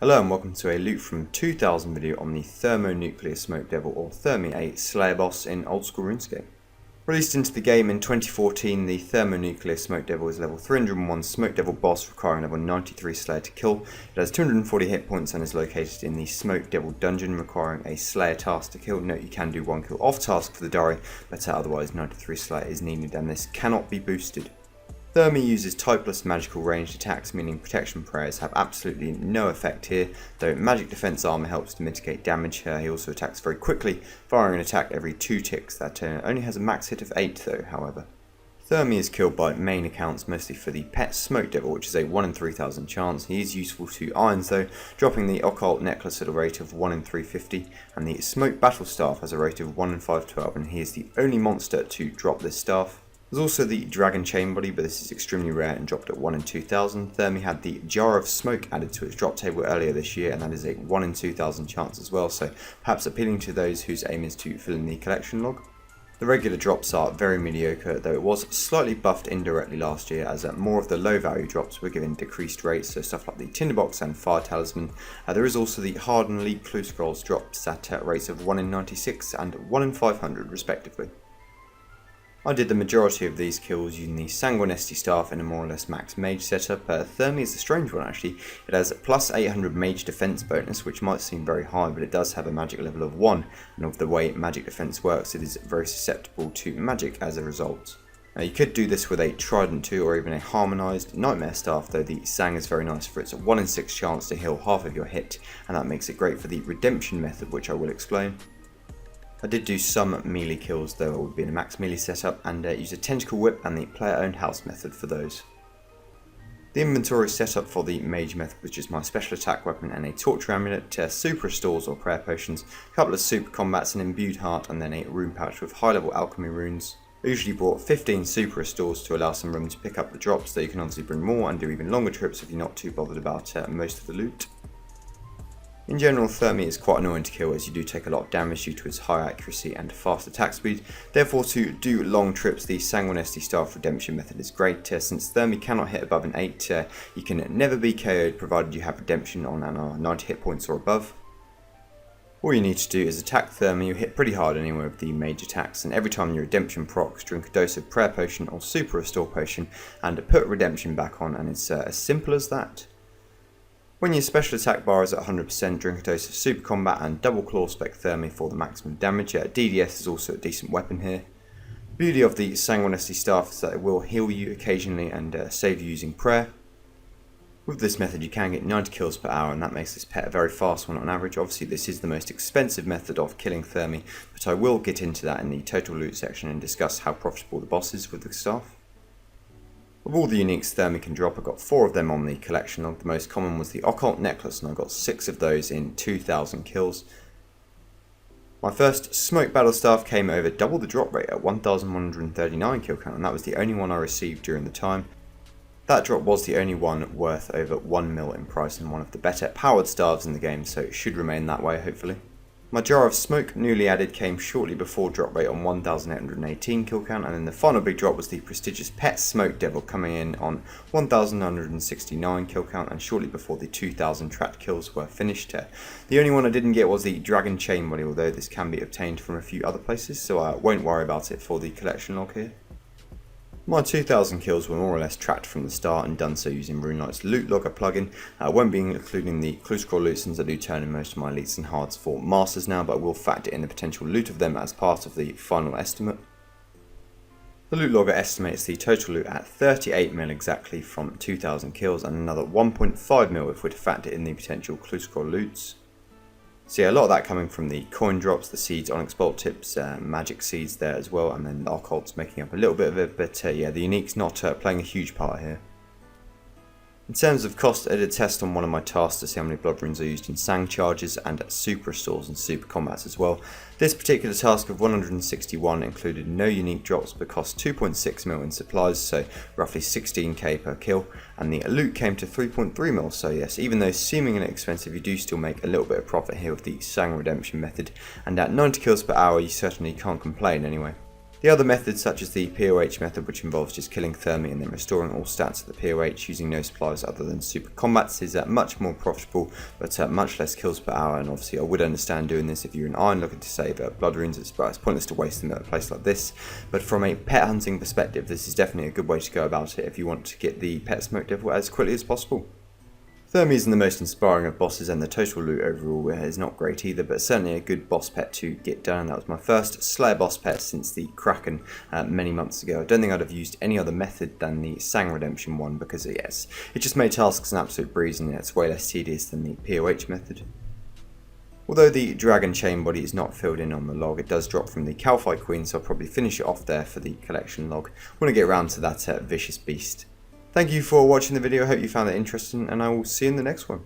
Hello and welcome to a loot from 2000 video on the Thermonuclear Smoke Devil, or Thermy, a Slayer boss in old school RuneScape. Released into the game in 2014, the Thermonuclear Smoke Devil is level 301 Smoke Devil boss requiring level 93 Slayer to kill. It has 240 hit points and is located in the Smoke Devil dungeon, requiring a Slayer task to kill. Note you can do one kill off task for the diary, but otherwise 93 Slayer is needed and this cannot be boosted. Thermy uses typeless magical ranged attacks, meaning protection prayers have absolutely no effect here, though magic defense armor helps to mitigate damage. He also attacks very quickly, firing an attack every 2 ticks. That only has a max hit of 8 though, however. Thermy is killed by main accounts, mostly for the pet Smoke Devil, which is a 1 in 3000 chance. He is useful to irons though, dropping the occult necklace at a rate of 1 in 350, and the smoke battle staff has a rate of 1 in 512, and he is the only monster to drop this staff. There's also the dragon chain body, but this is extremely rare and dropped at 1 in 2000. Thermy had the jar of smoke added to its drop table earlier this year, and that is a 1 in 2000 chance as well, so perhaps appealing to those whose aim is to fill in the collection log. The regular drops are very mediocre, though it was slightly buffed indirectly last year, as more of the low value drops were given decreased rates, so stuff like the tinderbox and fire talisman. There is also the hard and elite clue scrolls drops at rates of 1 in 96 and 1 in 500 respectively. I did the majority of these kills using the Sanguinesti Staff in a more or less max mage setup. Thermy is a strange one actually. It has a plus 800 mage defense bonus, which might seem very high, but it does have a magic level of 1, and of the way magic defense works, it is very susceptible to magic as a result. You could do this with a Trident 2 or even a harmonised Nightmare Staff, though the Sang is very nice for its 1 in 6 chance to heal half of your hit, and that makes it great for the redemption method, which I will explain. I did do some melee kills though, it would be in a max melee setup, and use a tentacle whip and the player owned house method for those. The inventory setup for the mage method was just my special attack weapon and a torture amulet, super restores or prayer potions, a couple of super combats, an imbued heart, and then a rune pouch with high level alchemy runes. I usually brought 15 super restores to allow some room to pick up the drops, though you can obviously bring more and do even longer trips if you're not too bothered about most of the loot. In general, Thermy is quite annoying to kill, as you do take a lot of damage due to its high accuracy and fast attack speed. Therefore, to do long trips, the Sanguinesti Staff redemption method is great. Since Thermy cannot hit above an 8, you can never be KO'd provided you have redemption on an 90 hit points or above. All you need to do is attack Thermy. You hit pretty hard anyway with the mage attacks, and every time your redemption procs, drink a dose of prayer potion or super restore potion and put redemption back on, and it's as simple as that. When your special attack bar is at 100%, drink a dose of super combat and double claw spec Thermy for the maximum damage. DDS is also a decent weapon here. The beauty of the Sanguinesti Staff is that it will heal you occasionally and save you using prayer. With this method you can get 90 kills per hour, and that makes this pet a very fast one on average. Obviously this is the most expensive method of killing Thermy, but I will get into that in the total loot section and discuss how profitable the boss is with the staff. Of all the uniques Thermy can drop, I got 4 of them on the collection log. The most common was the occult necklace, and I got 6 of those in 2000 kills. My first smoke battle staff came over double the drop rate at 1139 kill count, and that was the only one I received during the time. That drop was the only one worth over 1 mil in price and one of the better powered staves in the game, so it should remain that way hopefully. My jar of smoke, newly added, came shortly before drop rate on 1818 kill count, and then the final big drop was the prestigious pet Smoke Devil, coming in on 1969 kill count and shortly before the 2000 trapped kills were finished. The only one I didn't get was the dragon chain body, although this can be obtained from a few other places, so I won't worry about it for the collection log here. My 2000 kills were more or less tracked from the start, and done so using RuneLight's loot logger plugin. I won't be including the clue scroll loot since I do turn in most of my elites and hards for masters now, but I will factor in the potential loot of them as part of the final estimate. The loot logger estimates the total loot at 38 mil exactly from 2000 kills, and another 1.5 mil if we're to factor in the potential clue scroll loots. So yeah, a lot of that coming from the coin drops, the seeds, onyx bolt tips, magic seeds there as well, and then the occults making up a little bit of it, but yeah, the unique's not playing a huge part here. In terms of cost, I did a test on one of my tasks to see how many blood runes are used in sang charges and super restores and super combats as well. This particular task of 161 included no unique drops but cost 2.6 mil in supplies, so roughly 16k per kill, and the loot came to 3.3 mil, so yes, even though seemingly inexpensive, you do still make a little bit of profit here with the sang redemption method, and at 90 kills per hour you certainly can't complain anyway. The other methods, such as the POH method, which involves just killing Thermy and then restoring all stats of the POH using no supplies other than super combats, is much more profitable, but much less kills per hour. And obviously I would understand doing this if you're an Iron looking to save blood runes. It's pointless to waste them at a place like this. But from a pet hunting perspective, this is definitely a good way to go about it if you want to get the pet Smoke Devil as quickly as possible. Thermy isn't the most inspiring of bosses, and the total loot overall is not great either, but certainly a good boss pet to get done. That was my first Slayer boss pet since the Kraken many months ago. I don't think I'd have used any other method than the Sang Redemption one, because yes, it just made tasks an absolute breeze, and it's way less tedious than the POH method. Although the Dragon Chain body is not filled in on the log, it does drop from the Calphite Queen, so I'll probably finish it off there for the collection log when I get around to that vicious beast. Thank you for watching the video, I hope you found it interesting, and I will see you in the next one.